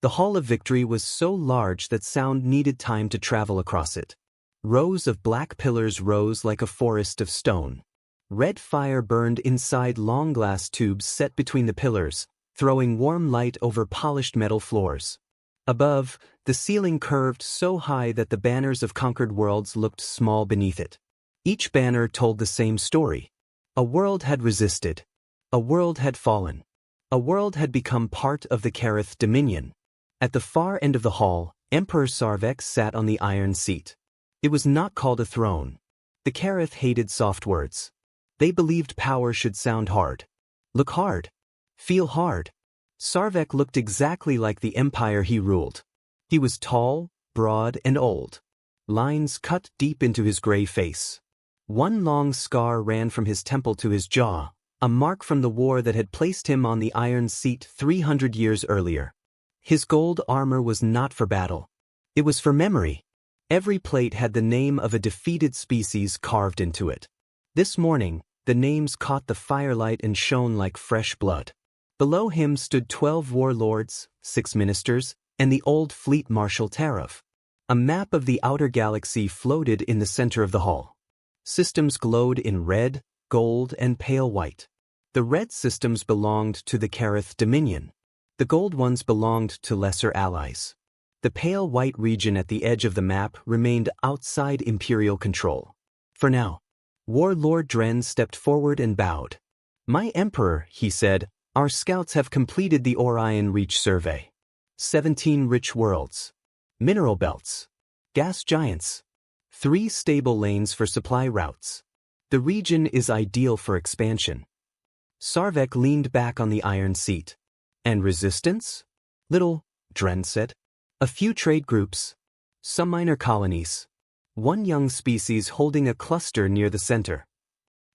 The Hall of Victory was so large that sound needed time to travel across it. Rows of black pillars rose like a forest of stone. Red fire burned inside long glass tubes set between the pillars, throwing warm light over polished metal floors. Above, the ceiling curved so high that the banners of conquered worlds looked small beneath it. Each banner told the same story. A world had resisted. A world had fallen. A world had become part of the Kareth dominion. At the far end of the hall, Emperor Sarvek sat on the iron seat. It was not called a throne. The Kareth hated soft words. They believed power should sound hard. Look hard. Feel hard. Sarvek looked exactly like the empire he ruled. He was tall, broad, and old. Lines cut deep into his gray face. One long scar ran from his temple to his jaw, a mark from the war that had placed him on the iron seat 300 years earlier. His gold armor was not for battle. It was for memory. Every plate had the name of a defeated species carved into it. This morning, the names caught the firelight and shone like fresh blood. Below him stood 12 warlords, 6 ministers, and the old fleet Marshal Kareth. A map of the outer galaxy floated in the center of the hall. Systems glowed in red, gold, and pale white. The red systems belonged to the Kareth dominion. The gold ones belonged to lesser allies. The pale white region at the edge of the map remained outside Imperial control. For now. Warlord Dren stepped forward and bowed. "My Emperor," he said, "our scouts have completed the Orion Reach survey. 17 rich worlds. Mineral belts. Gas giants. 3 stable lanes for supply routes. The region is ideal for expansion." Sarvek leaned back on the iron seat. "And resistance?" "Little," Dren said. "A few trade groups. Some minor colonies. One young species holding a cluster near the center."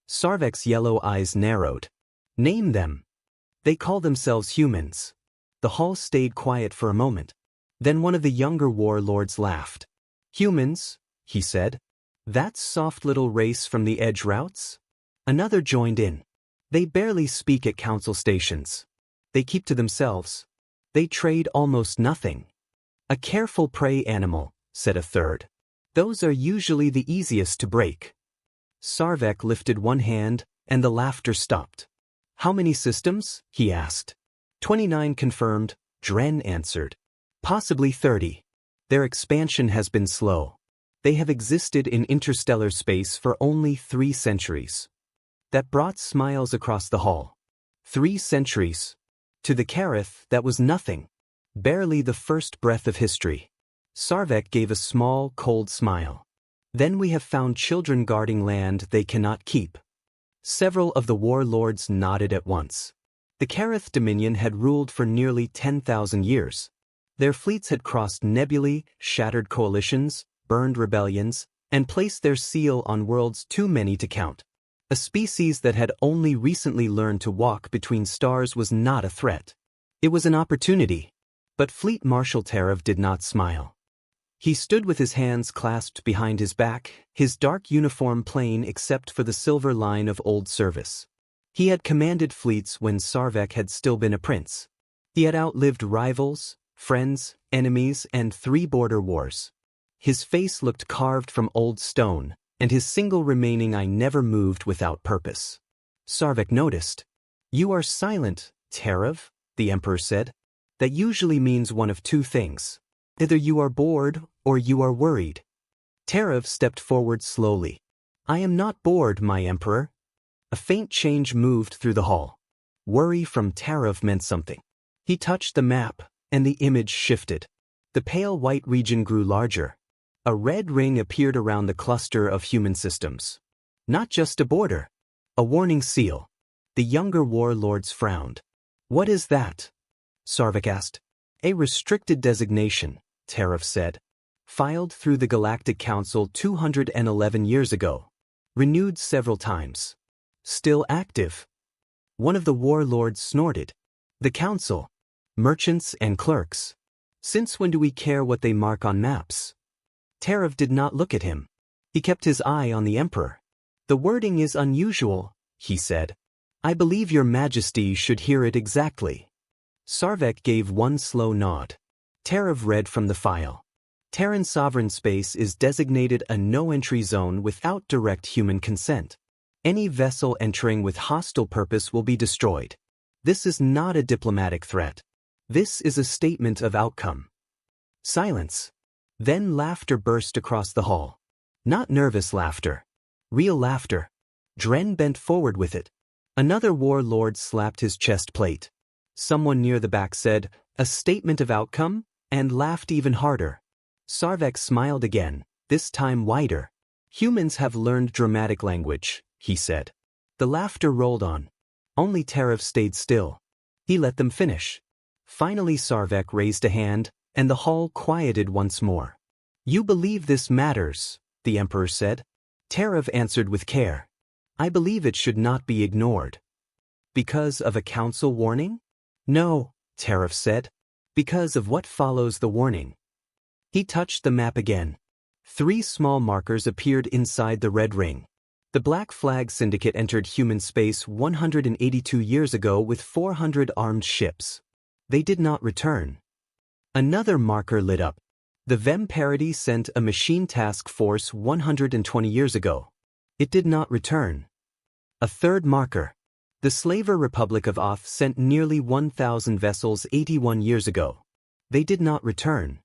Sarvek's yellow eyes narrowed. "Name them." "They call themselves humans." The hall stayed quiet for a moment. Then one of the younger warlords laughed. "Humans," he said. "That soft little race from the edge routes?" Another joined in. "They barely speak at council stations. They keep to themselves. They trade almost nothing." "A careful prey animal," said a third. "Those are usually the easiest to break." Sarvek lifted one hand, and the laughter stopped. "How many systems?" he asked. 29 confirmed, Dren answered. "Possibly 30. Their expansion has been slow. They have existed in interstellar space for only 3 centuries. That brought smiles across the hall. 3 centuries. To the Kareth, that was nothing. Barely the first breath of history. Sarvek gave a small, cold smile. "Then we have found children guarding land they cannot keep." Several of the warlords nodded at once. The Kareth dominion had ruled for nearly 10,000 years. Their fleets had crossed nebulae, shattered coalitions, burned rebellions, and placed their seal on worlds too many to count. A species that had only recently learned to walk between stars was not a threat. It was an opportunity. But Fleet Marshal Kareth did not smile. He stood with his hands clasped behind his back, his dark uniform plain except for the silver line of old service. He had commanded fleets when Sarvek had still been a prince. He had outlived rivals, friends, enemies, and 3 border wars. His face looked carved from old stone, and his single remaining eye never moved without purpose. Sarvek noticed. "You are silent, Kareth," the Emperor said. "That usually means one of 2 things. Either you are bored, or you are worried." Kareth stepped forward slowly. "I am not bored, my Emperor." A faint change moved through the hall. Worry from Kareth meant something. He touched the map, and the image shifted. The pale white region grew larger. A red ring appeared around the cluster of human systems. Not just a border. A warning seal. The younger warlords frowned. "What is that?" Sarvek asked. "A restricted designation," Kareth said. "Filed through the Galactic Council 211 years ago. Renewed several times. Still active." One of the warlords snorted. "The Council. Merchants and clerks. Since when do we care what they mark on maps?" Kareth did not look at him. He kept his eye on the Emperor. "The wording is unusual," he said. "I believe your Majesty should hear it exactly." Sarvek gave one slow nod. Terev read from the file. Terran sovereign space is designated a no-entry zone without direct human consent. Any vessel entering with hostile purpose will be destroyed. This is not a diplomatic threat. This is a statement of outcome. Silence. Then laughter burst across the hall. Not nervous laughter. Real laughter. Dren bent forward with it. Another warlord slapped his chest plate. Someone near the back said, "A statement of outcome?" and laughed even harder. Sarvek smiled again, this time wider. "Humans have learned dramatic language," he said. The laughter rolled on. Only Terev stayed still. He let them finish. Finally Sarvek raised a hand, and the hall quieted once more. "You believe this matters," the Emperor said. Terev answered with care. "I believe it should not be ignored." "Because of a council warning?" "No," Terev said. "Because of what follows the warning." He touched the map again. 3 small markers appeared inside the red ring. The Black Flag Syndicate entered human space 182 years ago with 400 armed ships. They did not return. Another marker lit up. The Vem Parity sent a machine task force 120 years ago. It did not return. A third marker. The Slaver Republic of Oth sent nearly 1,000 vessels 81 years ago. They did not return.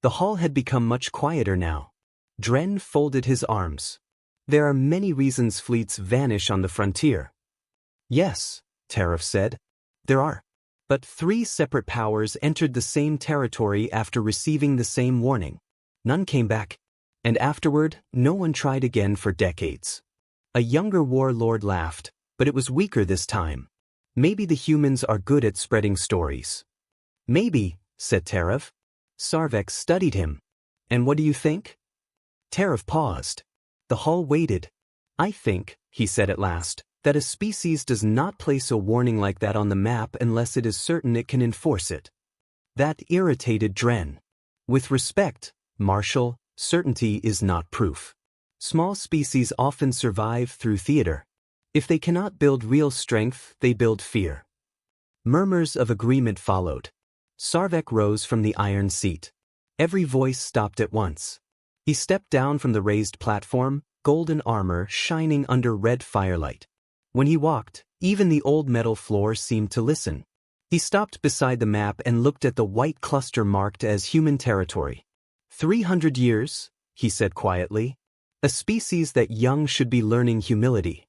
The hall had become much quieter now. Dren folded his arms. "There are many reasons fleets vanish on the frontier." "Yes," Terev said. "There are. But 3 separate powers entered the same territory after receiving the same warning. None came back. And afterward, no one tried again for decades." A younger warlord laughed, but it was weaker this time. "Maybe the humans are good at spreading stories." "Maybe," said Terev. Sarvek studied him. "And what do you think?" Terev paused. The hall waited. "I think," he said at last, "that a species does not place a warning like that on the map unless it is certain it can enforce it." That irritated Dren. "With respect, Marshal, certainty is not proof. Small species often survive through theater. If they cannot build real strength, they build fear." Murmurs of agreement followed. Sarvek rose from the iron seat. Every voice stopped at once. He stepped down from the raised platform, golden armor shining under red firelight. When he walked, even the old metal floor seemed to listen. He stopped beside the map and looked at the white cluster marked as human territory. 300 years, he said quietly. A species that young should be learning humility.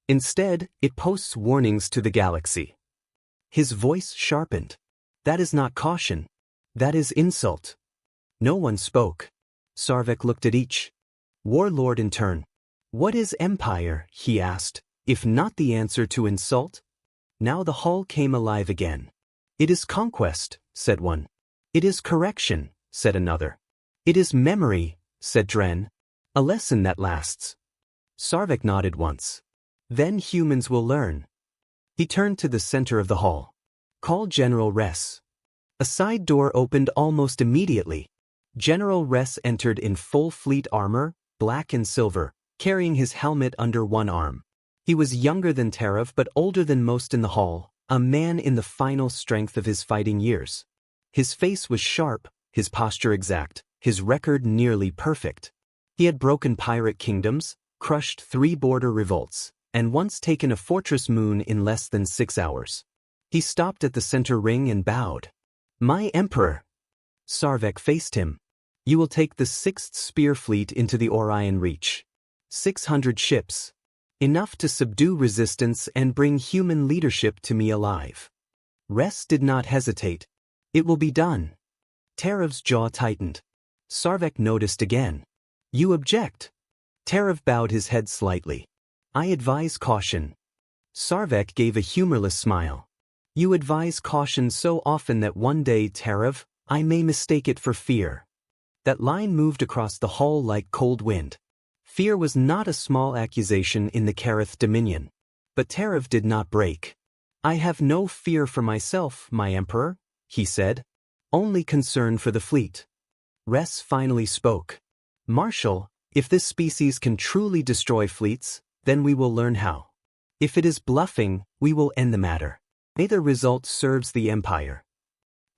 Instead, it posts warnings to the galaxy. His voice sharpened. "That is not caution. That is insult." No one spoke. Sarvek looked at each warlord in turn. "What is empire?" he asked, "if not the answer to insult?" Now the hall came alive again. "It is conquest," said one. "It is correction," said another. "It is memory," said Dren. "A lesson that lasts." Sarvek nodded once. "Then humans will learn." He turned to the center of the hall. "Call General Ress." A side door opened almost immediately. General Ress entered in full fleet armor, black and silver, carrying his helmet under one arm. He was younger than Terev but older than most in the hall, a man in the final strength of his fighting years. His face was sharp, his posture exact, his record nearly perfect. He had broken pirate kingdoms, crushed 3 border revolts, and once taken a fortress moon in less than 6 hours. He stopped at the center ring and bowed. "My Emperor." Sarvek faced him. "You will take the 6th Spear Fleet into the Orion Reach. 600 ships. Enough to subdue resistance and bring human leadership to me alive." Ress did not hesitate. "It will be done." Terev's jaw tightened. Sarvek noticed again. "You object?" Terev bowed his head slightly. "I advise caution." Sarvek gave a humorless smile. "You advise caution so often that one day, Terev, I may mistake it for fear." That line moved across the hall like cold wind. Fear was not a small accusation in the Kareth Dominion. But Terev did not break. "I have no fear for myself, my Emperor," he said. "Only concern for the fleet." Ress finally spoke. "Marshal, if this species can truly destroy fleets, then we will learn how. If it is bluffing, we will end the matter. Neither result serves the Empire."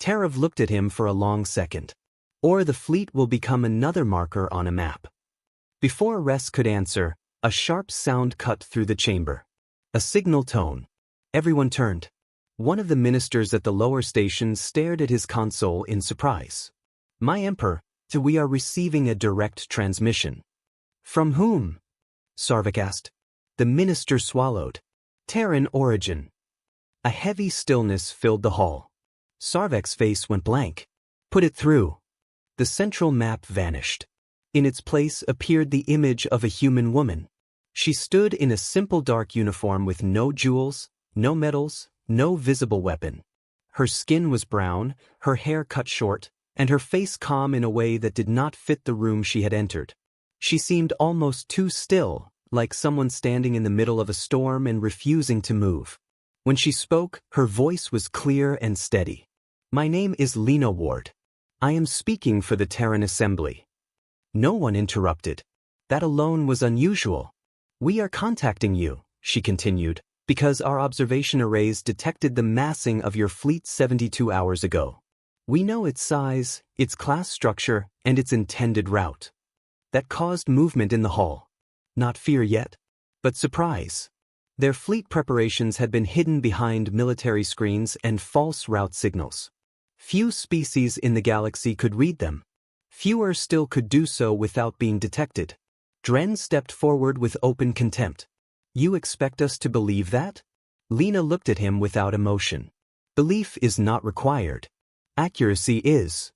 Tarev looked at him for a long second. Or the fleet will become another marker on a map. Before Ress could answer, a sharp sound cut through the chamber. A signal tone. Everyone turned. One of the ministers at the lower station stared at his console in surprise. My Emperor, we are receiving a direct transmission. From whom? Sarvek asked. The minister swallowed. Terran origin. A heavy stillness filled the hall. Sarvek's face went blank. Put it through. The central map vanished. In its place appeared the image of a human woman. She stood in a simple dark uniform with no jewels, no medals, no visible weapon. Her skin was brown, her hair cut short, and her face calm in a way that did not fit the room she had entered. She seemed almost too still, like someone standing in the middle of a storm and refusing to move. When she spoke, her voice was clear and steady. My name is Lena Ward. I am speaking for the Terran Assembly. No one interrupted. That alone was unusual. We are contacting you, she continued, because our observation arrays detected the massing of your fleet 72 hours ago. We know its size, its class structure, and its intended route. That caused movement in the hall. Not fear yet, but surprise. Their fleet preparations had been hidden behind military screens and false route signals. Few species in the galaxy could read them. Fewer still could do so without being detected. Dren stepped forward with open contempt. You expect us to believe that? Lena looked at him without emotion. Belief is not required. Accuracy is.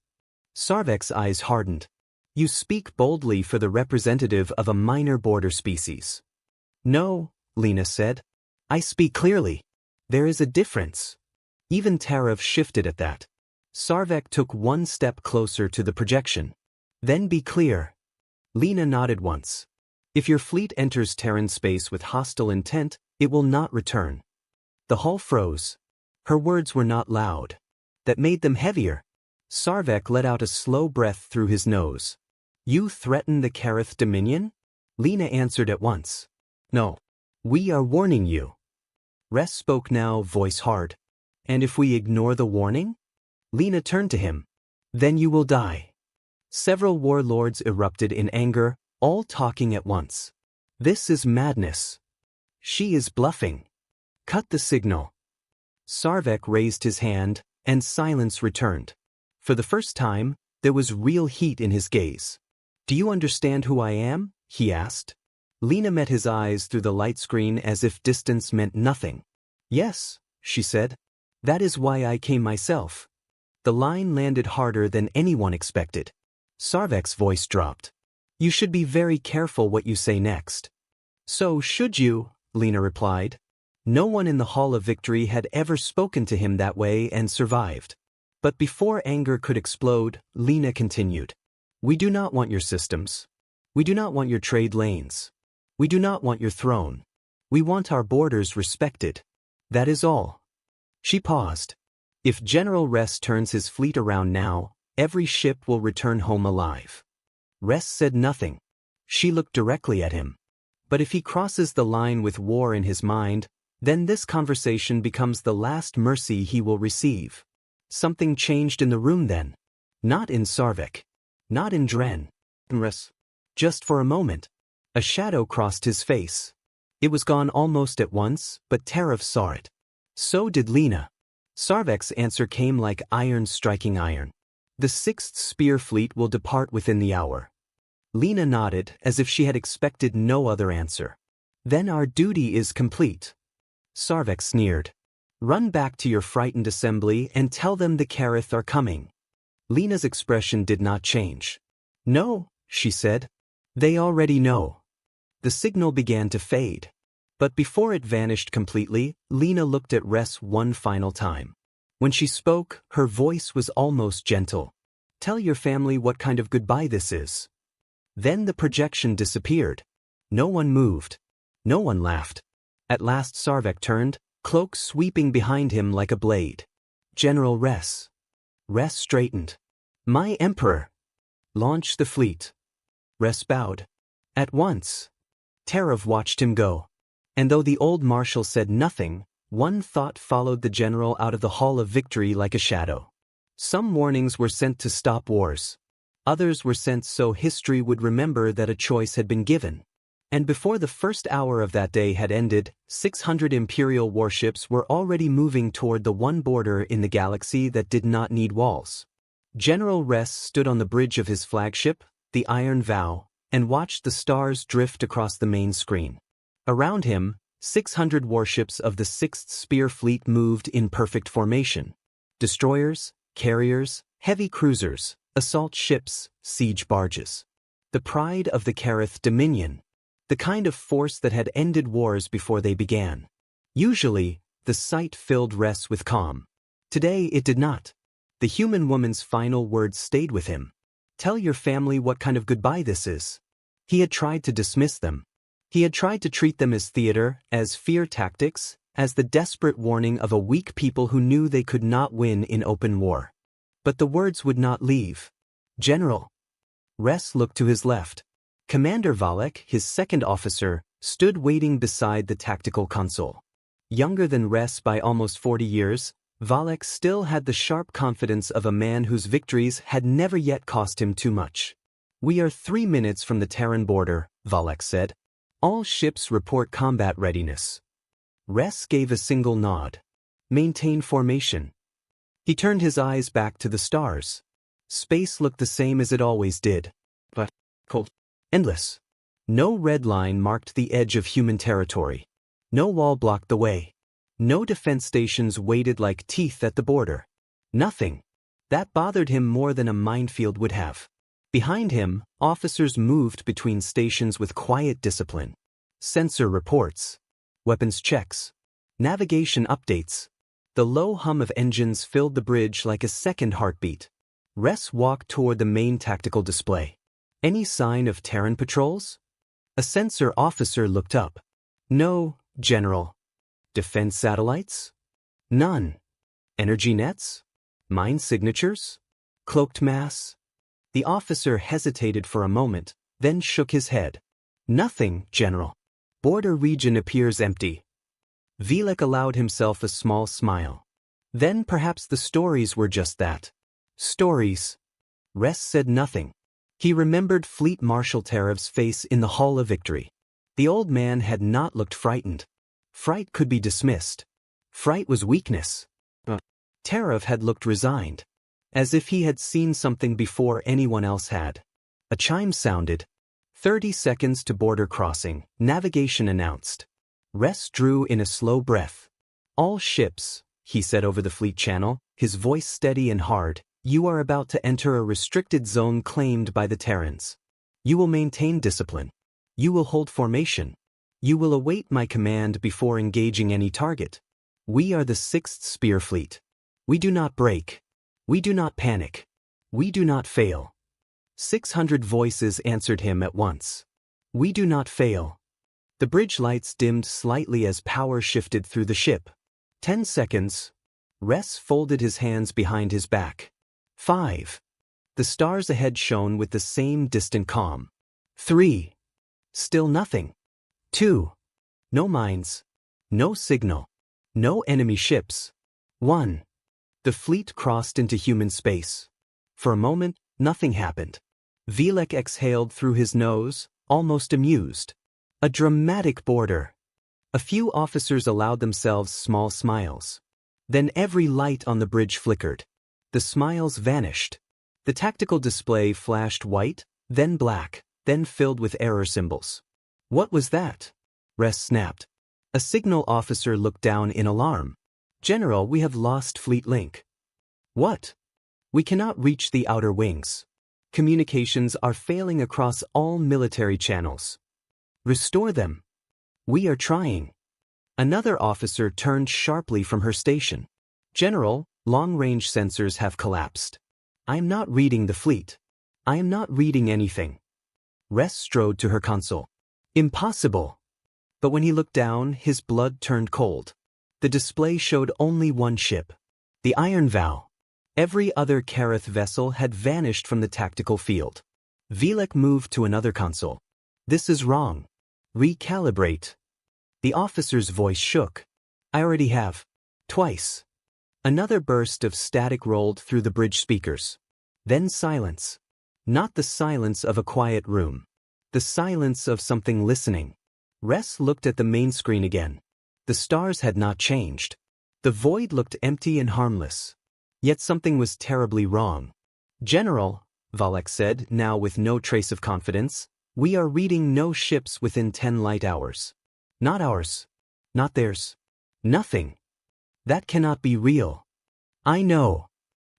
Sarvek's eyes hardened. You speak boldly for the representative of a minor border species. No, Lena said. I speak clearly. There is a difference. Even Tarev shifted at that. Sarvek took one step closer to the projection. Then be clear. Lena nodded once. If your fleet enters Terran space with hostile intent, it will not return. The hall froze. Her words were not loud. That made them heavier. Sarvek let out a slow breath through his nose. You threaten the Kareth Dominion? Lena answered at once. No. We are warning you. Ress spoke now, voice hard. And if we ignore the warning? Lena turned to him. Then you will die. Several warlords erupted in anger, all talking at once. This is madness. She is bluffing. Cut the signal. Sarvek raised his hand, and silence returned. For the first time, there was real heat in his gaze. Do you understand who I am? He asked. Lena met his eyes through the light screen as if distance meant nothing. Yes, she said. That is why I came myself. The line landed harder than anyone expected. Sarvek's voice dropped. You should be very careful what you say next. So should you, Lena replied. No one in the Hall of Victory had ever spoken to him that way and survived. But before anger could explode, Lena continued. We do not want your systems. We do not want your trade lanes. We do not want your throne. We want our borders respected. That is all. She paused. If General Ress turns his fleet around now, every ship will return home alive. Ress said nothing. She looked directly at him. But if he crosses the line with war in his mind, then this conversation becomes the last mercy he will receive. Something changed in the room then. Not in Sarvek. Not in Dren. Ress. Just for a moment. A shadow crossed his face. It was gone almost at once, but Tarev saw it. So did Lena. Sarvek's answer came like iron striking iron. The 6th Spear Fleet will depart within the hour. Lena nodded as if she had expected no other answer. Then our duty is complete. Sarvek sneered. Run back to your frightened assembly and tell them the Kareth are coming. Lena's expression did not change. No, she said. They already know. The signal began to fade. But before it vanished completely, Lena looked at Ress one final time. When she spoke, her voice was almost gentle. Tell your family what kind of goodbye this is. Then the projection disappeared. No one moved. No one laughed. At last Sarvek turned, cloak sweeping behind him like a blade. General Ress. Ress straightened. My Emperor. Launch the fleet. Ress bowed. At once. Tarev watched him go. And though the old marshal said nothing, one thought followed the general out of the Hall of Victory like a shadow. Some warnings were sent to stop wars. Others were sent so history would remember that a choice had been given. And before the first hour of that day had ended, 600 Imperial warships were already moving toward the one border in the galaxy that did not need walls. General Ress stood on the bridge of his flagship, the Iron Vow, and watched the stars drift across the main screen. Around him, 600 warships of the 6th Spear Fleet moved in perfect formation. Destroyers, carriers, heavy cruisers, assault ships, siege barges. The pride of the Kareth Dominion. The kind of force that had ended wars before they began. Usually, the sight filled Ress with calm. Today it did not. The human woman's final words stayed with him. Tell your family what kind of goodbye this is. He had tried to dismiss them. He had tried to treat them as theater, as fear tactics, as the desperate warning of a weak people who knew they could not win in open war. But the words would not leave. General. Ress looked to his left. Commander Valek, his second officer, stood waiting beside the tactical console. Younger than Ress by almost 40 years, Valek still had the sharp confidence of a man whose victories had never yet cost him too much. We are 3 minutes from the Terran border, Valek said. All ships report combat readiness. Ress gave a single nod. Maintain formation. He turned his eyes back to the stars. Space looked the same as it always did. But cold. Endless. No red line marked the edge of human territory. No wall blocked the way. No defense stations waited like teeth at the border. Nothing. That bothered him more than a minefield would have. Behind him, officers moved between stations with quiet discipline. Sensor reports. Weapons checks. Navigation updates. The low hum of engines filled the bridge like a second heartbeat. Ress walked toward the main tactical display. Any sign of Terran patrols? A sensor officer looked up. No, General. Defense satellites? None. Energy nets? Mine signatures? Cloaked mass? The officer hesitated for a moment, then shook his head. Nothing, General. Border region appears empty. Valek allowed himself a small smile. Then perhaps the stories were just that. Stories. Ress said nothing. He remembered Fleet Marshal Kareth's face in the Hall of Victory. The old man had not looked frightened. Fright could be dismissed. Fright was weakness. Kareth had looked resigned. As if he had seen something before anyone else had. A chime sounded. 30 seconds to border crossing, navigation announced. Ress drew in a slow breath. All ships, he said over the fleet channel, his voice steady and hard. You are about to enter a restricted zone claimed by the Terrans. You will maintain discipline. You will hold formation. You will await my command before engaging any target. We are the 6th Spear Fleet. We do not break. We do not panic. We do not fail. 600 voices answered him at once. We do not fail. The bridge lights dimmed slightly as power shifted through the ship. 10 seconds. Ress folded his hands behind his back. 5. The stars ahead shone with the same distant calm. 3. Still nothing. 2. No mines. No signal. No enemy ships. 1. The fleet crossed into human space. For a moment, nothing happened. Valek exhaled through his nose, almost amused. A dramatic border. A few officers allowed themselves small smiles. Then every light on the bridge flickered. The smiles vanished. The tactical display flashed white, then black, then filled with error symbols. What was that? Ress snapped. A signal officer looked down in alarm. General, we have lost fleet link. What? We cannot reach the outer wings. Communications are failing across all military channels. Restore them. We are trying. Another officer turned sharply from her station. General, long-range sensors have collapsed. I am not reading the fleet. I am not reading anything. Ress strode to her console. Impossible. But when he looked down, his blood turned cold. The display showed only one ship. The Iron Vow. Every other Kareth vessel had vanished from the tactical field. Valek moved to another console. This is wrong. Recalibrate. The officer's voice shook. I already have. Twice. Another burst of static rolled through the bridge speakers. Then silence. Not the silence of a quiet room. The silence of something listening. Ress looked at the main screen again. The stars had not changed. The void looked empty and harmless. Yet something was terribly wrong. "General," Valek said, now with no trace of confidence, "we are reading no ships within 10 light hours. Not ours. Not theirs. Nothing. That cannot be real." "I know."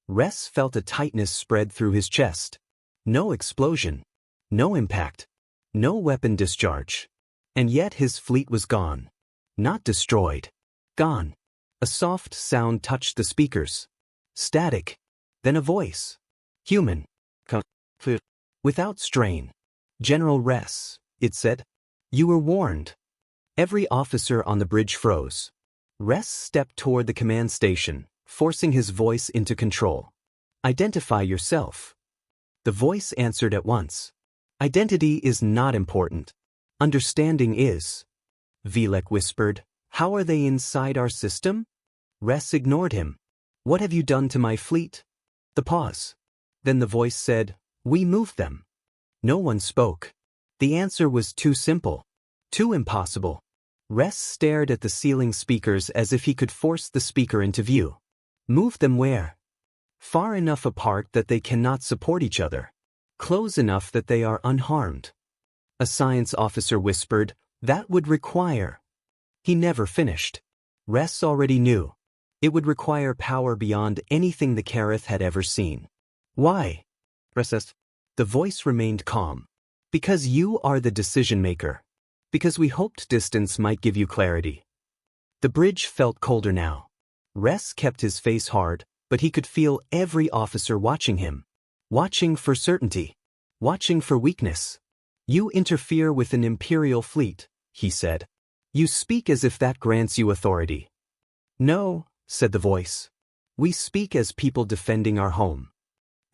Ress felt a tightness spread through his chest. No explosion. No impact. No weapon discharge. And yet his fleet was gone. Not destroyed. Gone. A soft sound touched the speakers. Static. Then a voice. Human. Without strain. "General Ress," it said. "You were warned." Every officer on the bridge froze. Ress stepped toward the command station, forcing his voice into control. "Identify yourself." The voice answered at once. "Identity is not important. Understanding is." Valek whispered, "How are they inside our system?" Ress ignored him. "What have you done to my fleet?" The pause. Then the voice said, "We moved them." No one spoke. The answer was too simple. Too impossible. Ress stared at the ceiling speakers as if he could force the speaker into view. "Move them where?" "Far enough apart that they cannot support each other. Close enough that they are unharmed." A science officer whispered, "That would require." He never finished. Ress already knew. It would require power beyond anything the Kareth had ever seen. "Why?" Ress asked. The voice remained calm. "Because you are the decision-maker. Because we hoped distance might give you clarity." The bridge felt colder now. Ress kept his face hard, but he could feel every officer watching him. Watching for certainty. Watching for weakness. "You interfere with an imperial fleet," he said. "You speak as if that grants you authority." "No," said the voice. "We speak as people defending our home."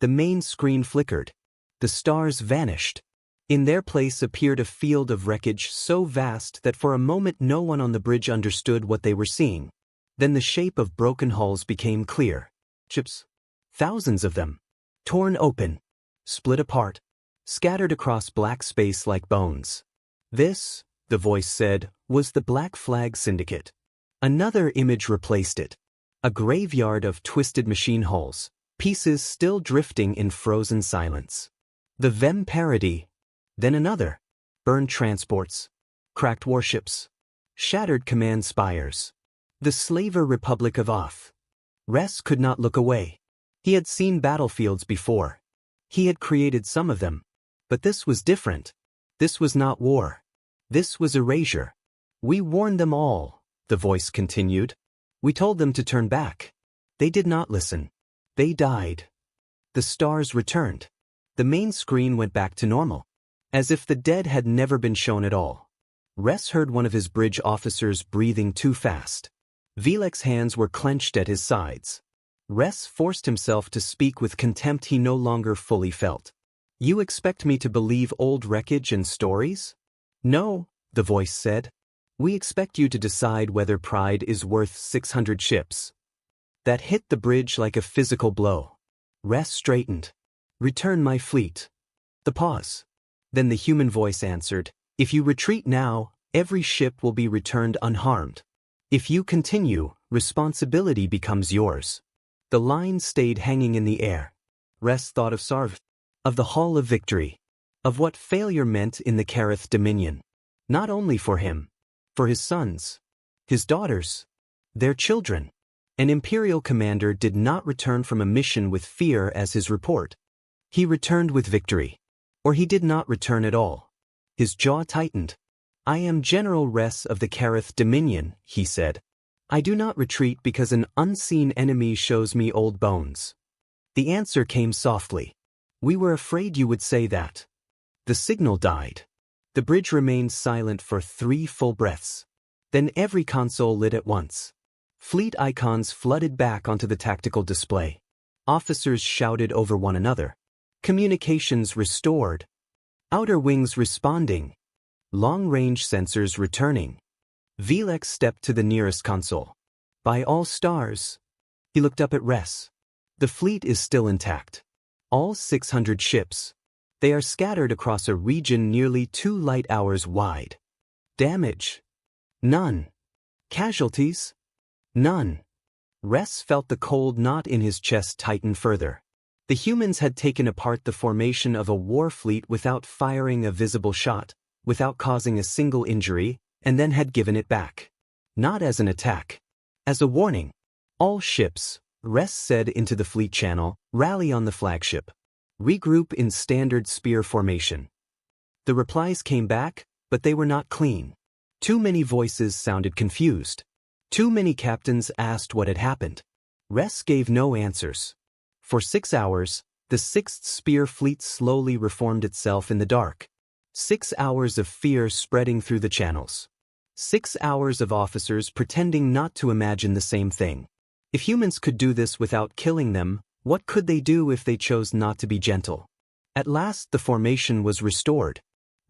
The main screen flickered. The stars vanished. In their place appeared a field of wreckage so vast that for a moment no one on the bridge understood what they were seeing. Then the shape of broken hulls became clear. Ships. Thousands of them. Torn open. Split apart. Scattered across black space like bones. "This," the voice said, "was the Black Flag Syndicate." Another image replaced it. A graveyard of twisted machine hulls. Pieces still drifting in frozen silence. The Vem parody. Then another. Burned transports. Cracked warships. Shattered command spires. The Slaver Republic of Oth. Ress could not look away. He had seen battlefields before. He had created some of them. But this was different. This was not war. This was erasure. "We warned them all," the voice continued. "We told them to turn back. They did not listen. They died." The stars returned. The main screen went back to normal. As if the dead had never been shown at all. Ress heard one of his bridge officers breathing too fast. Valek's hands were clenched at his sides. Ress forced himself to speak with contempt he no longer fully felt. "You expect me to believe old wreckage and stories?" "No," the voice said. "We expect you to decide whether pride is worth 600 ships." That hit the bridge like a physical blow. Ress straightened. "Return my fleet." The pause. Then the human voice answered, "If you retreat now, every ship will be returned unharmed. If you continue, responsibility becomes yours." The line stayed hanging in the air. Ress thought of Sarv, of the Hall of Victory, of what failure meant in the Kareth Dominion. Not only for him, for his sons, his daughters, their children. An imperial commander did not return from a mission with fear as his report. He returned with victory. Or he did not return at all. His jaw tightened. "I am General Ress of the Kareth Dominion," he said. "I do not retreat because an unseen enemy shows me old bones." The answer came softly. "We were afraid you would say that." The signal died. The bridge remained silent for 3 full breaths. Then every console lit at once. Fleet icons flooded back onto the tactical display. Officers shouted over one another. Communications restored. Outer wings responding. Long-range sensors returning. Valek stepped to the nearest console. "By all stars." He looked up at Ress. The fleet is still intact. All 600 ships. They are scattered across a region nearly 2 light hours wide. Damage? None. Casualties? None. Ress felt the cold knot in his chest tighten further. The humans had taken apart the formation of a war fleet without firing a visible shot, without causing a single injury, and then had given it back. Not as an attack. As a warning. All ships, Ress said into the fleet channel, rally on the flagship. Regroup in standard spear formation. The replies came back, but they were not clean. Too many voices sounded confused. Too many captains asked what had happened. Ress gave no answers. For 6 hours, the 6th Spear Fleet slowly reformed itself in the dark. 6 hours of fear spreading through the channels. 6 hours of officers pretending not to imagine the same thing. If humans could do this without killing them, what could they do if they chose not to be gentle? At last the formation was restored.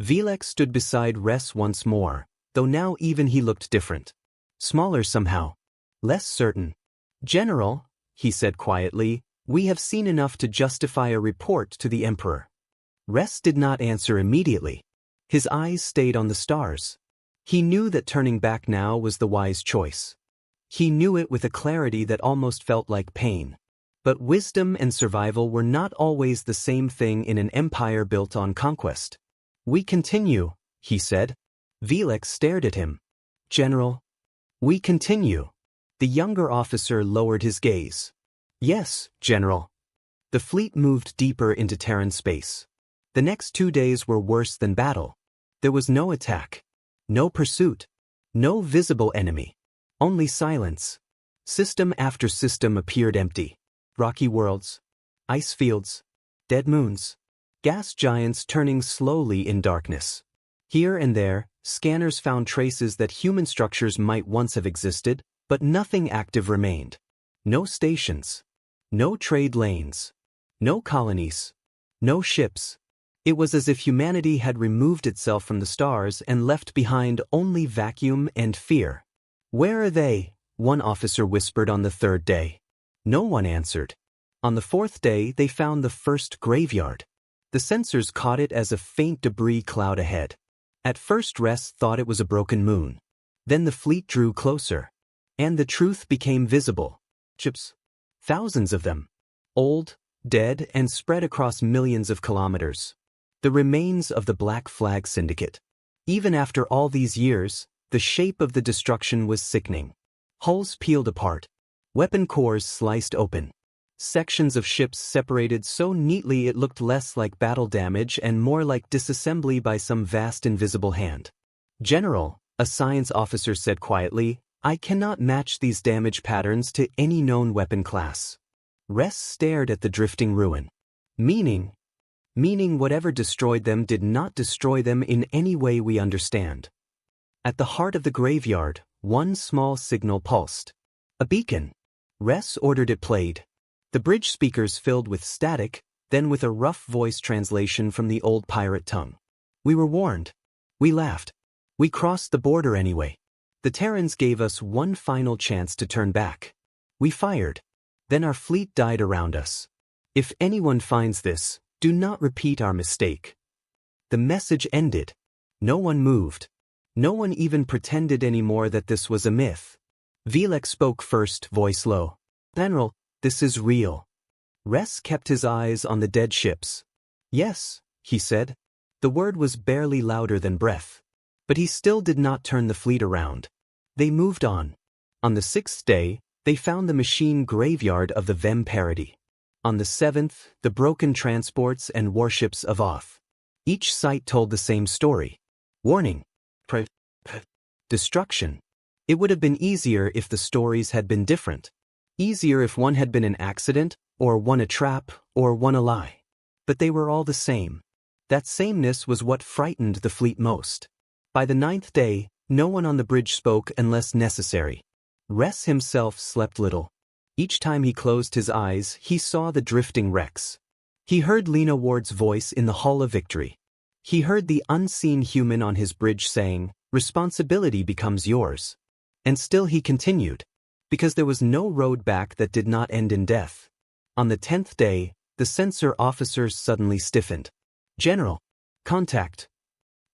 Vilek stood beside Ress once more, though now even he looked different. Smaller somehow. Less certain. "General," he said quietly, "we have seen enough to justify a report to the Emperor." Ress did not answer immediately. His eyes stayed on the stars. He knew that turning back now was the wise choice. He knew it with a clarity that almost felt like pain. But wisdom and survival were not always the same thing in an empire built on conquest. "We continue," he said. Vilek stared at him. "General." "We continue." The younger officer lowered his gaze. "Yes, General." The fleet moved deeper into Terran space. The next 2 days were worse than battle. There was no attack. No pursuit. No visible enemy. Only silence. System after system appeared empty. Rocky worlds. Ice fields. Dead moons. Gas giants turning slowly in darkness. Here and there, scanners found traces that human structures might once have existed, but nothing active remained. No stations. No trade lanes. No colonies. No ships. It was as if humanity had removed itself from the stars and left behind only vacuum and fear. "Where are they?" one officer whispered on the 3rd day. No one answered. On the 4th day, they found the first graveyard. The sensors caught it as a faint debris cloud ahead. At first Ress thought it was a broken moon. Then the fleet drew closer. And the truth became visible. Ships. Thousands of them. Old, dead, and spread across millions of kilometers. The remains of the Black Flag Syndicate. Even after all these years, the shape of the destruction was sickening. Hulls peeled apart. Weapon cores sliced open. Sections of ships separated so neatly it looked less like battle damage and more like disassembly by some vast invisible hand. "General," a science officer said quietly, "I cannot match these damage patterns to any known weapon class." Ress stared at the drifting ruin. Meaning whatever destroyed them did not destroy them in any way we understand. At the heart of the graveyard, one small signal pulsed. A beacon. Ress ordered it played. The bridge speakers filled with static, then with a rough voice translation from the old pirate tongue. "We were warned. We laughed. We crossed the border anyway. The Terrans gave us one final chance to turn back. We fired. Then our fleet died around us. If anyone finds this, do not repeat our mistake." The message ended. No one moved. No one even pretended anymore that this was a myth. Vilek spoke first, voice low. "General, this is real." Ress kept his eyes on the dead ships. "Yes," he said. The word was barely louder than breath. But he still did not turn the fleet around. They moved on. On the 6th day, they found the machine graveyard of the Vem parody. On the 7th, the broken transports and warships of Oth. Each site told the same story. Warning. Destruction. It would have been easier if the stories had been different. Easier if one had been an accident, or one a trap, or one a lie. But they were all the same. That sameness was what frightened the fleet most. By the 9th day, no one on the bridge spoke unless necessary. Ress himself slept little. Each time he closed his eyes, he saw the drifting wrecks. He heard Lena Ward's voice in the Hall of Victory. He heard the unseen human on his bridge saying, "Responsibility becomes yours." And still he continued. Because there was no road back that did not end in death. On the 10th day, the censor officers suddenly stiffened. General. Contact.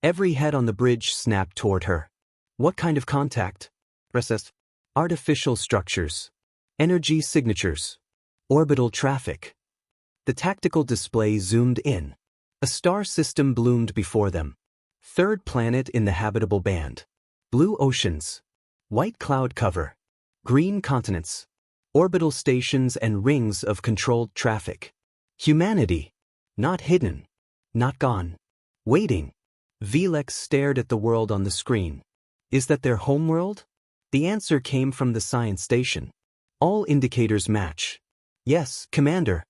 Every head on the bridge snapped toward her. What kind of contact? Recessed. Artificial structures. Energy signatures. Orbital traffic. The tactical display zoomed in. A star system bloomed before them. Third planet in the habitable band. Blue oceans. White cloud cover. Green continents. Orbital stations and rings of controlled traffic. Humanity. Not hidden. Not gone. Waiting. Velex stared at the world on the screen. Is that their homeworld? The answer came from the science station. All indicators match. Yes, Commander.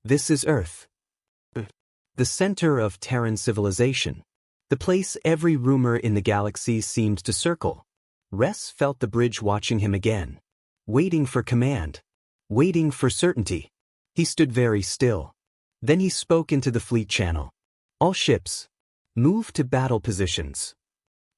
This is Earth. The center of Terran civilization. The place every rumor in the galaxy seemed to circle. Ress felt the bridge watching him again. Waiting for command. Waiting for certainty. He stood very still. Then he spoke into the fleet channel. All ships. Move to battle positions.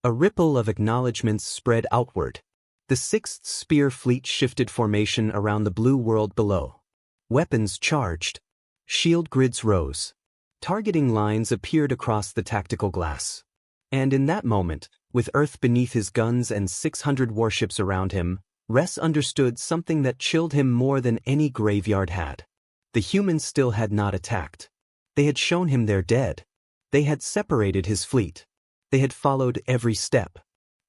A ripple of acknowledgments spread outward. The 6th Spear Fleet shifted formation around the blue world below. Weapons charged. Shield grids rose. Targeting lines appeared across the tactical glass. And in that moment, with Earth beneath his guns and 600 warships around him, Ress understood something that chilled him more than any graveyard had. The humans still had not attacked. They had shown him they're dead. They had separated his fleet. They had followed every step.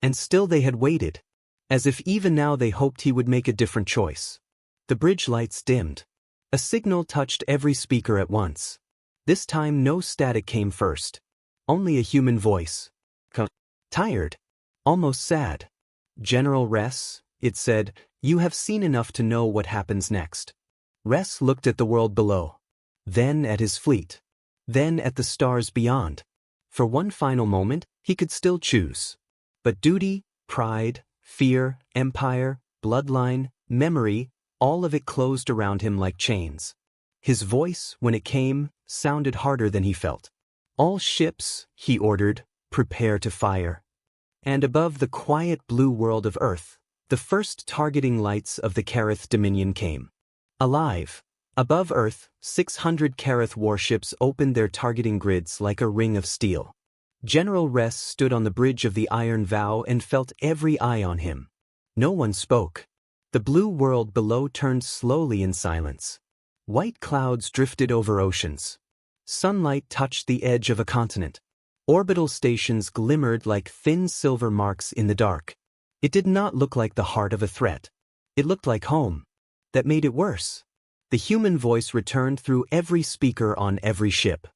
And still they had waited. As if even now they hoped he would make a different choice. The bridge lights dimmed. A signal touched every speaker at once. This time no static came first. Only a human voice. Tired. Almost sad. General Ress, it said, you have seen enough to know what happens next. Ress looked at the world below. Then at his fleet. Then at the stars beyond. For one final moment, he could still choose. But duty, pride, fear, empire, bloodline, memory, all of it closed around him like chains. His voice, when it came, sounded harder than he felt. All ships, he ordered, prepare to fire. And above the quiet blue world of Earth, the first targeting lights of the Kareth Dominion came. Alive. Above Earth, 600 Kareth warships opened their targeting grids like a ring of steel. General Ress stood on the bridge of the Iron Vow and felt every eye on him. No one spoke. The blue world below turned slowly in silence. White clouds drifted over oceans. Sunlight touched the edge of a continent. Orbital stations glimmered like thin silver marks in the dark. It did not look like the heart of a threat. It looked like home. That made it worse. The human voice returned through every speaker on every ship.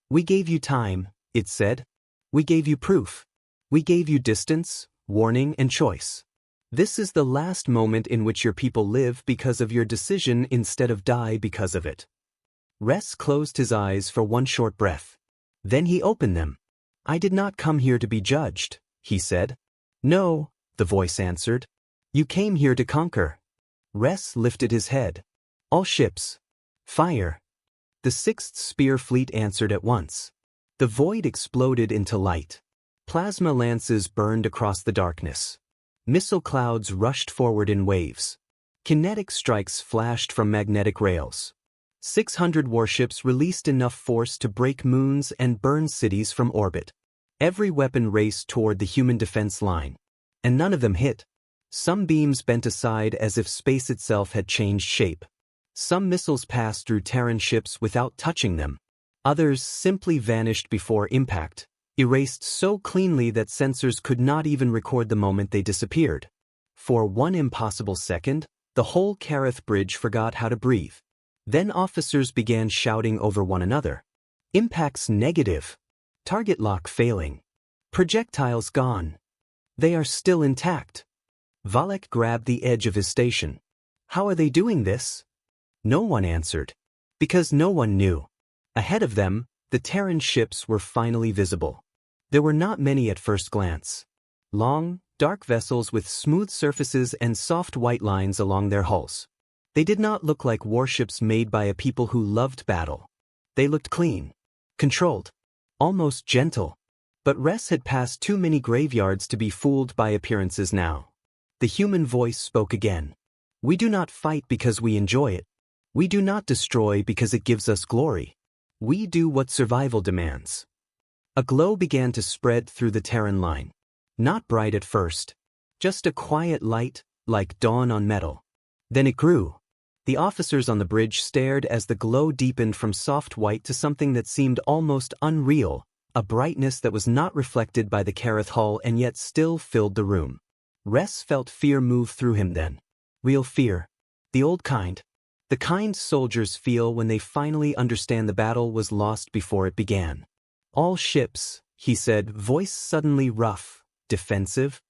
We gave you time, it said. We gave you proof. We gave you distance, warning, and choice. This is the last moment in which your people live because of your decision instead of die because of it. Ress closed his eyes for one short breath. Then he opened them. I did not come here to be judged, he said. No, the voice answered. You came here to conquer. Ress lifted his head. All ships. Fire. The 6th Spear Fleet answered at once. The void exploded into light. Plasma lances burned across the darkness. Missile clouds rushed forward in waves. Kinetic strikes flashed from magnetic rails. 600 warships released enough force to break moons and burn cities from orbit. Every weapon raced toward the human defense line. And none of them hit. Some beams bent aside as if space itself had changed shape. Some missiles passed through Terran ships without touching them. Others simply vanished before impact, erased so cleanly that sensors could not even record the moment they disappeared. For one impossible second, the whole Kareth bridge forgot how to breathe. Then officers began shouting over one another. Impacts negative. Target lock failing. Projectiles gone. They are still intact. Valek grabbed the edge of his station. How are they doing this? No one answered. Because no one knew. Ahead of them, the Terran ships were finally visible. There were not many at first glance. Long, dark vessels with smooth surfaces and soft white lines along their hulls. They did not look like warships made by a people who loved battle. They looked clean, controlled, almost gentle. But Ress had passed too many graveyards to be fooled by appearances now. The human voice spoke again. We do not fight because we enjoy it. We do not destroy because it gives us glory. We do what survival demands. A glow began to spread through the Terran line. Not bright at first. Just a quiet light, like dawn on metal. Then it grew. The officers on the bridge stared as the glow deepened from soft white to something that seemed almost unreal, a brightness that was not reflected by the Kareth hull and yet still filled the room. Ress felt fear move through him then. Real fear. The old kind. The kind soldiers feel when they finally understand the battle was lost before it began. All ships, he said, voice suddenly rough, defensive.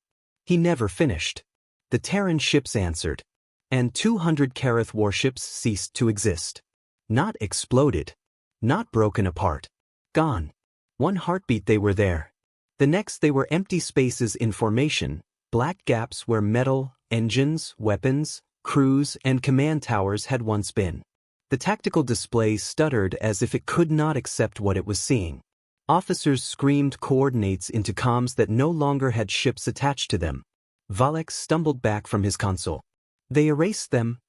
He never finished. The Terran ships answered. And 200 Kareth warships ceased to exist. Not exploded. Not broken apart. Gone. One heartbeat they were there. The next they were empty spaces in formation, black gaps where metal, engines, weapons, crews, and command towers had once been. The tactical display stuttered as if it could not accept what it was seeing. Officers screamed coordinates into comms that no longer had ships attached to them. Valek stumbled back from his console. They erased them.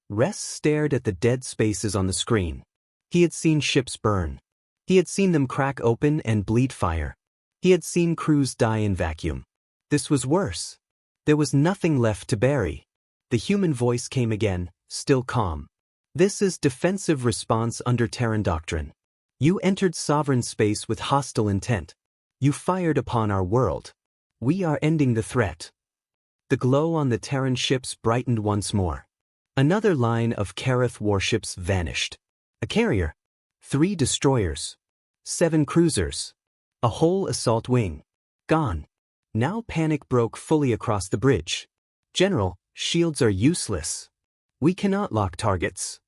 Ress stared at the dead spaces on the screen. He had seen ships burn. He had seen them crack open and bleed fire. He had seen crews die in vacuum. This was worse. There was nothing left to bury. The human voice came again, still calm. This is defensive response under Terran doctrine. You entered sovereign space with hostile intent. You fired upon our world. We are ending the threat. The glow on the Terran ships brightened once more. Another line of Kareth warships vanished. A carrier. 3 destroyers. 7 cruisers. A whole assault wing. Gone. Now panic broke fully across the bridge. General, shields are useless. We cannot lock targets.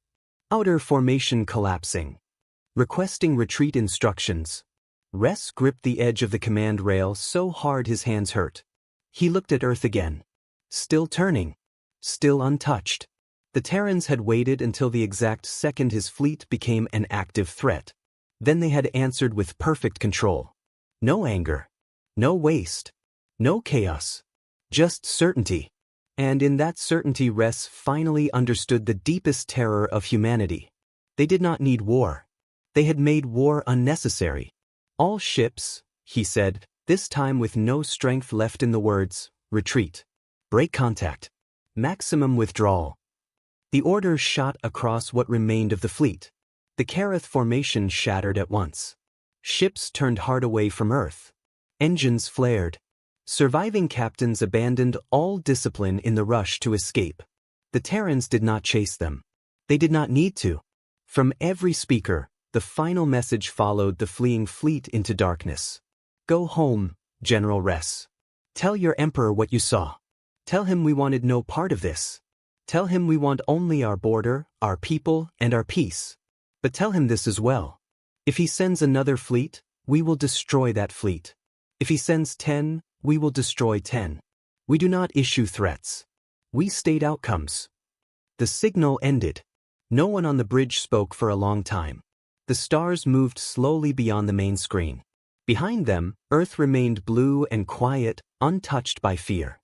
Outer formation collapsing. Requesting retreat instructions. Ress gripped the edge of the command rail so hard his hands hurt. He looked at Earth again. Still turning. Still untouched. The Terrans had waited until the exact second his fleet became an active threat. Then they had answered with perfect control. No anger. No waste. No chaos. Just certainty. And in that certainty Ress finally understood the deepest terror of humanity. They did not need war. They had made war unnecessary. All ships, he said, this time with no strength left in the words, retreat. Break contact. Maximum withdrawal. The order shot across what remained of the fleet. The Kareth formation shattered at once. Ships turned hard away from Earth. Engines flared. Surviving captains abandoned all discipline in the rush to escape. The Terrans did not chase them. They did not need to. From every speaker, the final message followed the fleeing fleet into darkness. Go home, General Ress. Tell your emperor what you saw. Tell him we wanted no part of this. Tell him we want only our border, our people, and our peace. But tell him this as well. If he sends another fleet, we will destroy that fleet. If he sends 10, we will destroy 10. We do not issue threats. We state outcomes. The signal ended. No one on the bridge spoke for a long time. The stars moved slowly beyond the main screen. Behind them, Earth remained blue and quiet, untouched by fear.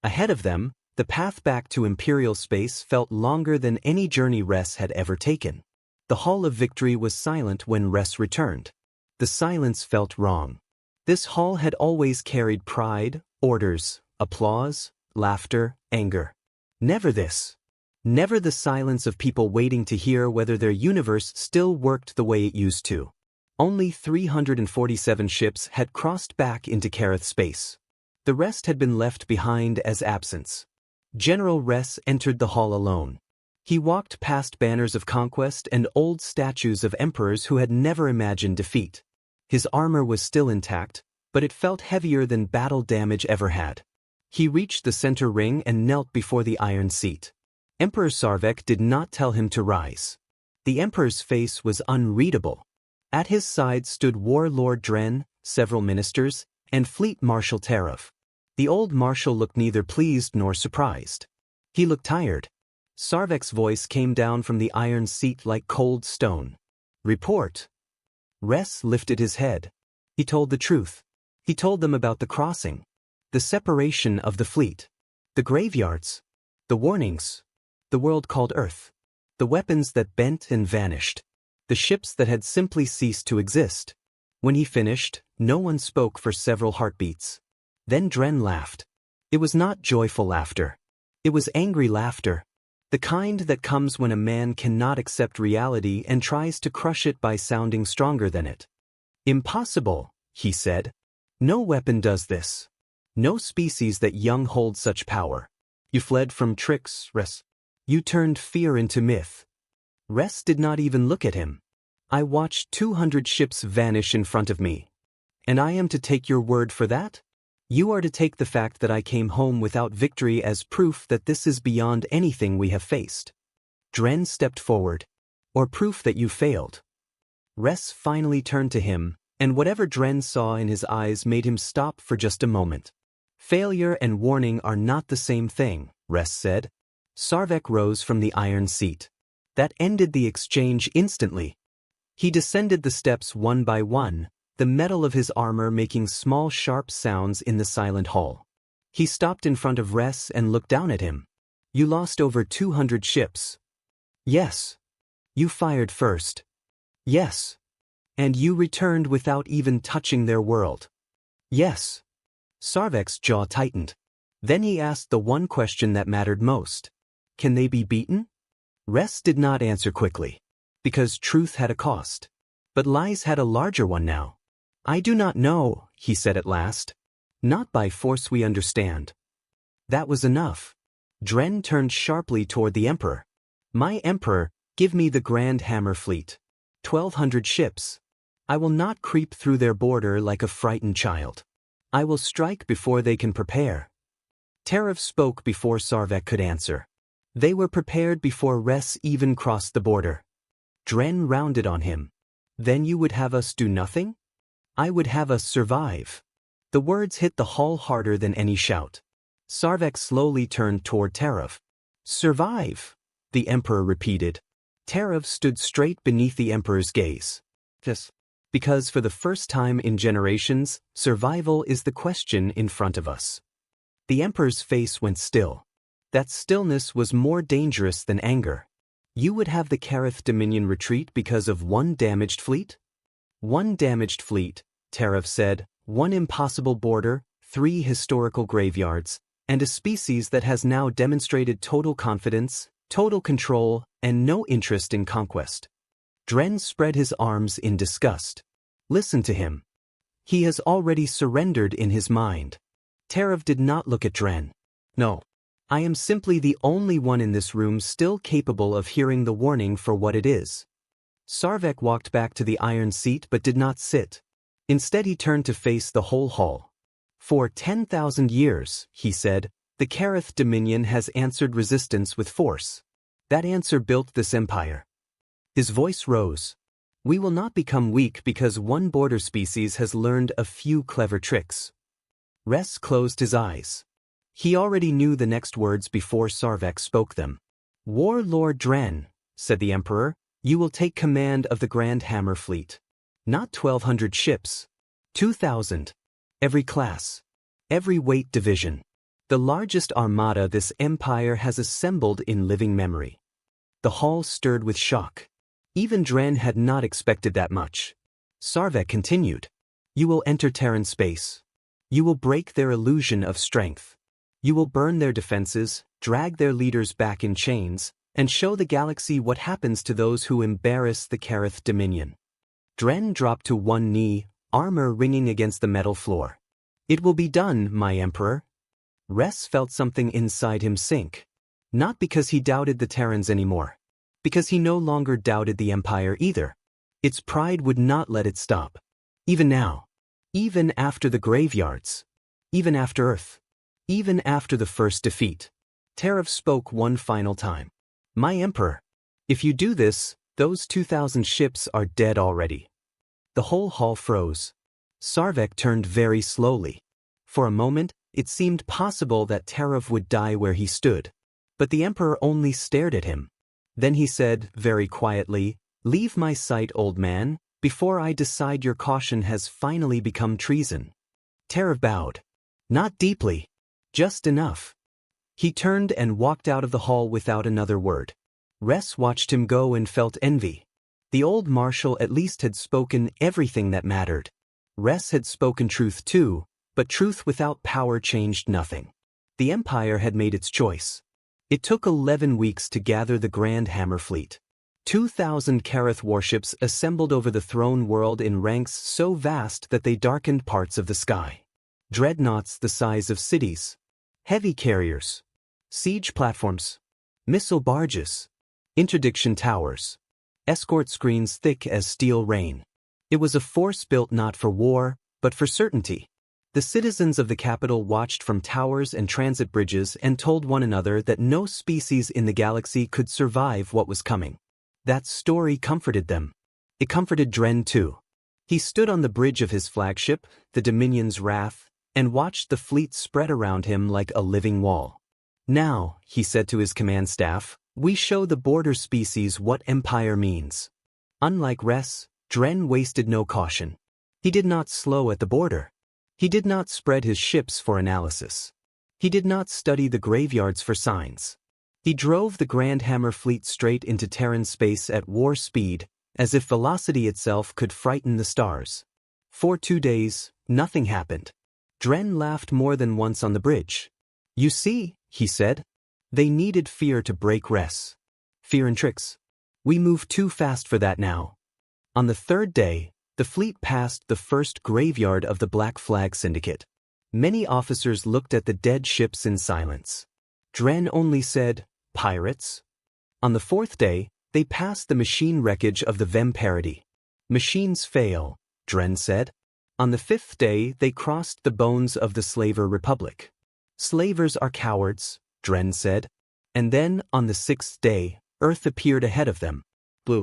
Ahead of them, the path back to Imperial space felt longer than any journey Ress had ever taken. The Hall of Victory was silent when Ress returned. The silence felt wrong. This hall had always carried pride, orders, applause, laughter, anger. Never this. Never the silence of people waiting to hear whether their universe still worked the way it used to. Only 347 ships had crossed back into Kareth space. The rest had been left behind as absence. General Ress entered the hall alone. He walked past banners of conquest and old statues of emperors who had never imagined defeat. His armor was still intact, but it felt heavier than battle damage ever had. He reached the center ring and knelt before the iron seat. Emperor Sarvek did not tell him to rise. The emperor's face was unreadable. At his side stood Warlord Dren, several ministers, and Fleet Marshal Kareth. The old marshal looked neither pleased nor surprised. He looked tired. Sarvek's voice came down from the iron seat like cold stone. Report. Ress lifted his head. He told the truth. He told them about the crossing, the separation of the fleet, the graveyards, the warnings. the world called Earth. The weapons that bent and vanished. The ships that had simply ceased to exist. When he finished, no one spoke for several heartbeats. Then Dren laughed. It was not joyful laughter. It was angry laughter. The kind that comes when a man cannot accept reality and tries to crush it by sounding stronger than it. Impossible, he said. No weapon does this. No species that young hold such power. You fled from tricks, Res. You turned fear into myth. Res did not even look at him. I watched 200 ships vanish in front of me. And I am to take your word for that? You are to take the fact that I came home without victory as proof that this is beyond anything we have faced. Dren stepped forward. Or proof that you failed. Res finally turned to him, and whatever Dren saw in his eyes made him stop for just a moment. Failure and warning are not the same thing, Res said. Sarvek rose from the iron seat. That ended the exchange instantly. He descended the steps one by one, the metal of his armor making small sharp sounds in the silent hall. He stopped in front of Res and looked down at him. You lost over 200 ships. Yes. You fired first. Yes. And you returned without even touching their world. Yes. Sarvek's jaw tightened. Then he asked the one question that mattered most. Can they be beaten? Res did not answer quickly. Because truth had a cost. But lies had a larger one now. I do not know, he said at last. Not by force we understand. That was enough. Dren turned sharply toward the Emperor. My Emperor, give me the Grand Hammer fleet. 1,200 ships. I will not creep through their border like a frightened child. I will strike before they can prepare. Terav spoke before Sarvek could answer. They were prepared before Res even crossed the border. Dren rounded on him. Then you would have us do nothing? I would have us survive. The words hit the hall harder than any shout. Sarvek slowly turned toward Terav. Survive, the Emperor repeated. Terav stood straight beneath the Emperor's gaze. Yes. Because for the first time in generations, survival is the question in front of us. The Emperor's face went still. That stillness was more dangerous than anger. You would have the Kareth Dominion retreat because of one damaged fleet? One damaged fleet, Terav said, one impossible border, 3 historical graveyards, and a species that has now demonstrated total confidence, total control, and no interest in conquest. Dren spread his arms in disgust. Listen to him. He has already surrendered in his mind. Terav did not look at Dren. No. I am simply the only one in this room still capable of hearing the warning for what it is. Sarvek walked back to the iron seat but did not sit. Instead he turned to face the whole hall. For 10,000 years, he said, the Kareth Dominion has answered resistance with force. That answer built this empire. His voice rose. We will not become weak because one border species has learned a few clever tricks. Res closed his eyes. He already knew the next words before Sarvek spoke them. Warlord Dren, said the Emperor, you will take command of the Grand Hammer fleet. Not 1,200 ships. 2,000. Every class. Every weight division. The largest armada this empire has assembled in living memory. The hall stirred with shock. Even Dren had not expected that much. Sarvek continued. You will enter Terran space. You will break their illusion of strength. You will burn their defenses, drag their leaders back in chains, and show the galaxy what happens to those who embarrass the Kareth Dominion. Dren dropped to one knee, armor ringing against the metal floor. It will be done, my Emperor. Res felt something inside him sink. Not because he doubted the Terrans anymore. Because he no longer doubted the Empire either. Its pride would not let it stop. Even now. Even after the graveyards. Even after Earth. Even after the first defeat. Terav spoke one final time. My Emperor. If you do this, those 2,000 ships are dead already. The whole hall froze. Sarvek turned very slowly. For a moment, it seemed possible that Terav would die where he stood. But the Emperor only stared at him. Then he said, very quietly, leave my sight, old man, before I decide your caution has finally become treason. Terav bowed. Not deeply. Just enough. He turned and walked out of the hall without another word. Ress watched him go and felt envy. The old marshal at least had spoken everything that mattered. Ress had spoken truth too, but truth without power changed nothing. The Empire had made its choice. It took 11 weeks to gather the Grand Hammer fleet. 2,000 Kareth warships assembled over the throne world in ranks so vast that they darkened parts of the sky. Dreadnoughts the size of cities. Heavy carriers. Siege platforms. Missile barges. Interdiction towers. Escort screens thick as steel rain. It was a force built not for war, but for certainty. The citizens of the capital watched from towers and transit bridges and told one another that no species in the galaxy could survive what was coming. That story comforted them. It comforted Dren too. He stood on the bridge of his flagship, the Dominion's Wrath, and watched the fleet spread around him like a living wall. Now, he said to his command staff, we show the border species what empire means. Unlike Ress, Dren wasted no caution. He did not slow at the border. He did not spread his ships for analysis. He did not study the graveyards for signs. He drove the Grand Hammer fleet straight into Terran space at war speed, as if velocity itself could frighten the stars. For 2 days, nothing happened. Dren laughed more than once on the bridge. You see, he said, they needed fear to break Ress. Fear and tricks. We move too fast for that now. On the 3rd day, the fleet passed the first graveyard of the Black Flag Syndicate. Many officers looked at the dead ships in silence. Dren only said, pirates? On the 4th day, they passed the machine wreckage of the Vem parody. Machines fail, Dren said. On the 5th day, they crossed the bones of the Slaver Republic. Slavers are cowards, Dren said. And then, on the 6th day, Earth appeared ahead of them. Blue.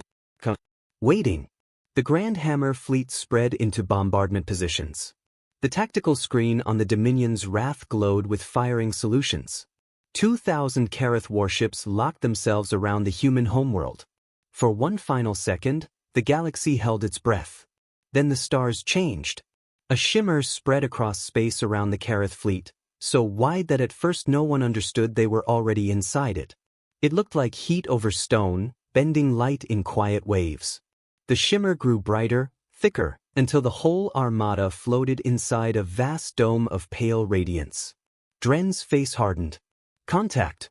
Waiting. The Grand Hammer fleet spread into bombardment positions. The tactical screen on the Dominion's Wrath glowed with firing solutions. 2,000 Kareth warships locked themselves around the human homeworld. For one final second, the galaxy held its breath. Then the stars changed. A shimmer spread across space around the Kareth fleet, so wide that at first no one understood they were already inside it. It looked like heat over stone, bending light in quiet waves. The shimmer grew brighter, thicker, until the whole armada floated inside a vast dome of pale radiance. Dren's face hardened. Contact.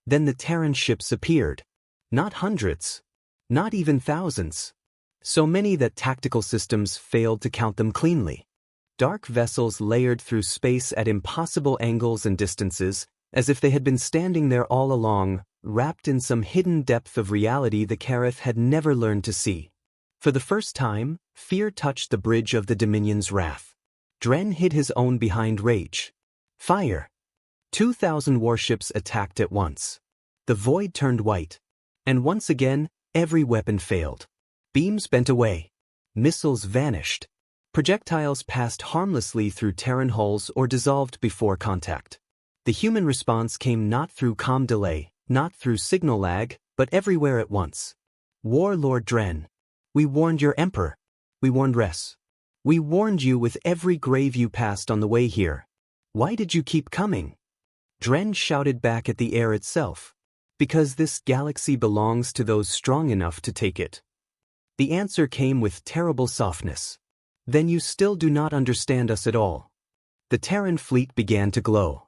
Then the Terran ships appeared. Not hundreds. Not even thousands. So many that tactical systems failed to count them cleanly. Dark vessels layered through space at impossible angles and distances, as if they had been standing there all along, wrapped in some hidden depth of reality the Kareth had never learned to see. For the first time, fear touched the bridge of the Dominion's Wrath. Dren hid his own behind rage. Fire. 2,000 warships attacked at once. The void turned white. And once again, every weapon failed. Beams bent away. Missiles vanished. Projectiles passed harmlessly through Terran hulls or dissolved before contact. The human response came not through comm delay, not through signal lag, but everywhere at once. Warlord Dren. We warned your Emperor. We warned Ress. We warned you with every grave you passed on the way here. Why did you keep coming? Dren shouted back at the air itself. Because this galaxy belongs to those strong enough to take it. The answer came with terrible softness. Then you still do not understand us at all. The Terran fleet began to glow.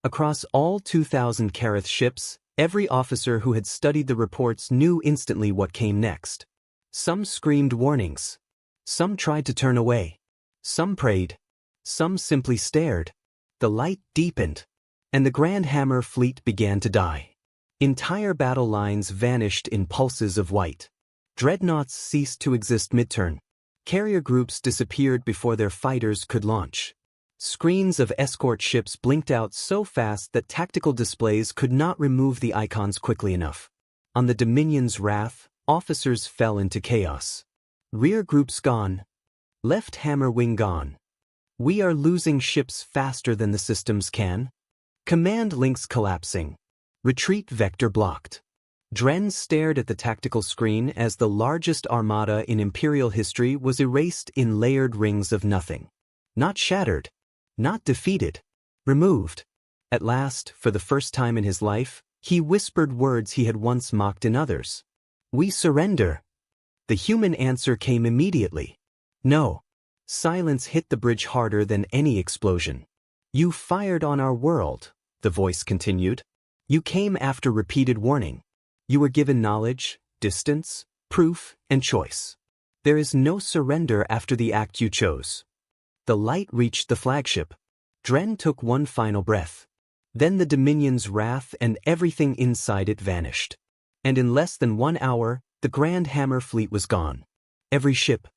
Across all 2,000 Kareth ships, every officer who had studied the reports knew instantly what came next. Some screamed warnings. Some tried to turn away. Some prayed. Some simply stared. The light deepened. And the Grand Hammer fleet began to die. Entire battle lines vanished in pulses of white. Dreadnoughts ceased to exist mid-turn. Carrier groups disappeared before their fighters could launch. Screens of escort ships blinked out so fast that tactical displays could not remove the icons quickly enough. On the Dominion's Wrath, officers fell into chaos. Rear groups gone. Left hammer wing gone. We are losing ships faster than the systems can. Command links collapsing. Retreat vector blocked. Dren stared at the tactical screen as the largest armada in Imperial history was erased in layered rings of nothing. Not shattered. Not defeated. Removed. At last, for the first time in his life, he whispered words he had once mocked in others. "We surrender." The human answer came immediately. "No." Silence hit the bridge harder than any explosion. "You fired on our world," the voice continued. "You came after repeated warning. You were given knowledge, distance, proof, and choice. There is no surrender after the act you chose." The light reached the flagship. Dren took one final breath. Then the Dominion's wrath and everything inside it vanished. And in less than 1 hour, the Grand Hammer fleet was gone. Every ship,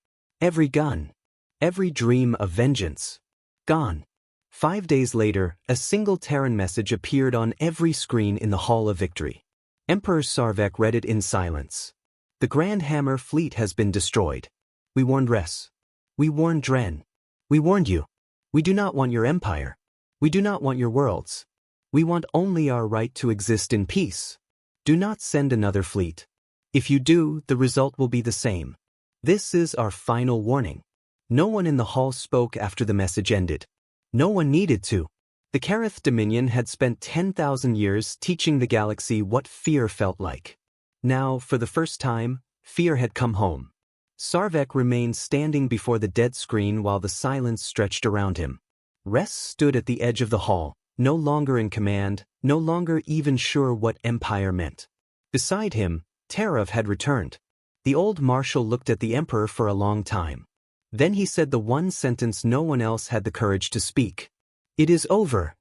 every gun, every dream of vengeance, gone. 5 days later, a single Terran message appeared on every screen in the Hall of Victory. Emperor Sarvek read it in silence. "The Grand Hammer fleet has been destroyed. We warned Res. We warned Dren. We warned you. We do not want your empire. We do not want your worlds. We want only our right to exist in peace. Do not send another fleet. If you do, the result will be the same. This is our final warning." No one in the hall spoke after the message ended. No one needed to. The Kareth Dominion had spent 10,000 years teaching the galaxy what fear felt like. Now, for the first time, fear had come home. Sarvek remained standing before the dead screen while the silence stretched around him. Res stood at the edge of the hall, no longer in command, no longer even sure what empire meant. Beside him, Terav had returned. The old marshal looked at the Emperor for a long time. Then he said the one sentence no one else had the courage to speak. "It is over."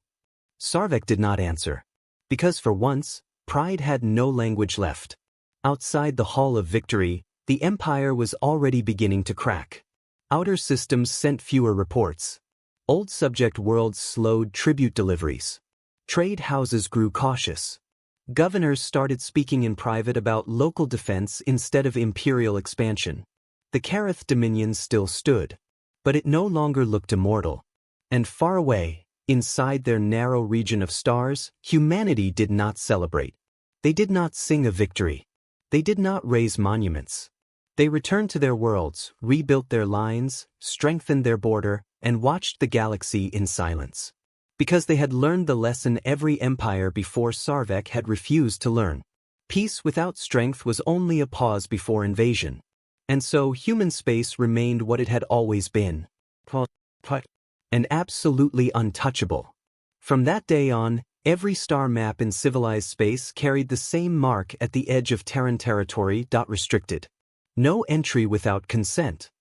Sarvek did not answer. Because for once, pride had no language left. Outside the Hall of Victory, the Empire was already beginning to crack. Outer systems sent fewer reports. Old subject worlds slowed tribute deliveries. Trade houses grew cautious. Governors started speaking in private about local defense instead of imperial expansion. The Kareth Dominion still stood, but it no longer looked immortal. And far away, inside their narrow region of stars, humanity did not celebrate. They did not sing a victory. They did not raise monuments. They returned to their worlds, rebuilt their lines, strengthened their border, and watched the galaxy in silence. Because they had learned the lesson every empire before Sarvek had refused to learn. Peace without strength was only a pause before invasion. And so human space remained what it had always been. And absolutely untouchable. From that day on, every star map in civilized space carried the same mark at the edge of Terran territory. Restricted. No entry without consent.